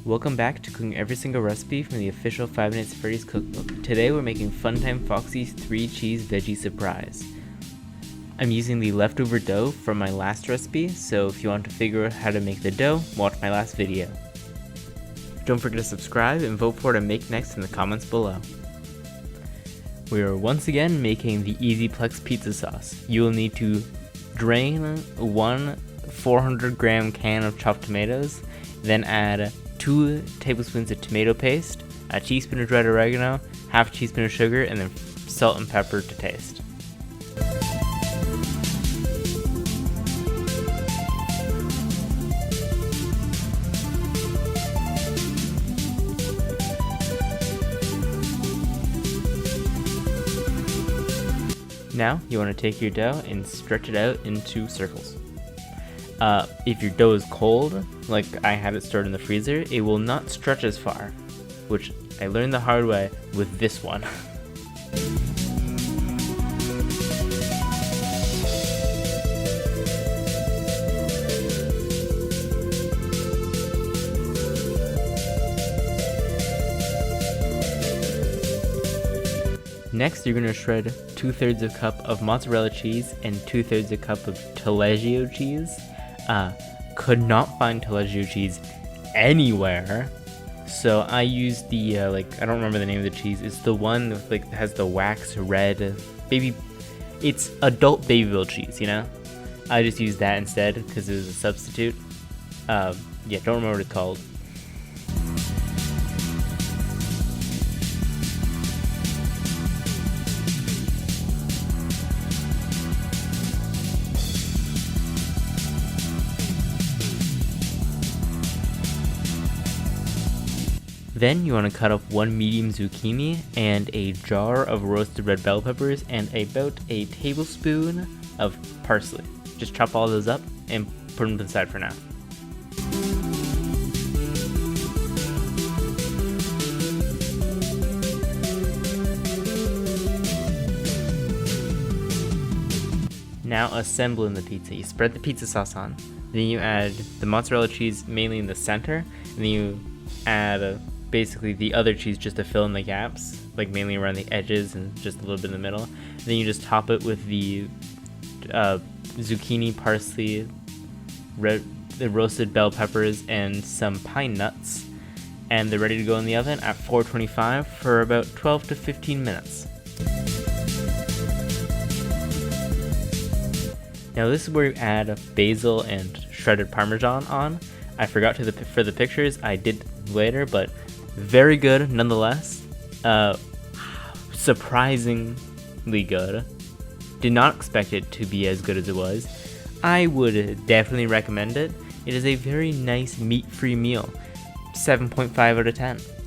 Welcome back to cooking every single recipe from the official 5 Minutes at Freddy's cookbook. Today we're making Funtime Foxy's 3 cheese veggie surprise. I'm using the leftover dough from my last recipe, so if you want to figure out how to make the dough, watch my last video. Don't forget to subscribe and vote for what I make next in the comments below. We are once again making the Easyplex pizza sauce. You will need to drain one 400 gram can of chopped tomatoes, then add 2 tablespoons of tomato paste, a teaspoon of dried oregano, half a teaspoon of sugar, and then salt and pepper to taste. Now you want to take your dough and stretch it out into circles. If your dough is cold, like I had it stored in the freezer, it will not stretch as far, which I learned the hard way with this one. Next, you're going to shred 2/3 a cup of mozzarella cheese and 2/3 a cup of taleggio cheese. Could not find taleggio cheese anywhere, so I used the I don't remember the name of the cheese. It's the one with that has the wax red baby. It's adult Babyville cheese, you know. I just used that instead because it was a substitute. Yeah, don't remember what it's called. Then you want to cut up 1 medium zucchini and a jar of roasted red bell peppers and about a tablespoon of parsley. Just chop all those up and put them to the side for now. Now assembling the pizza. You spread the pizza sauce on. Then you add the mozzarella cheese mainly in the center, and then you add basically the other cheese just to fill in the gaps, like mainly around the edges and just a little bit in the middle. And then you just top it with the zucchini, parsley, the roasted bell peppers, and some pine nuts. And they're ready to go in the oven at 425 for about 12 to 15 minutes. Now this is where you add basil and shredded Parmesan on. I forgot for the pictures, I did later, but very good nonetheless. Surprisingly good. Did not expect it to be as good as it was. I would definitely recommend it. It is a very nice meat-free meal. 7.5 out of 10.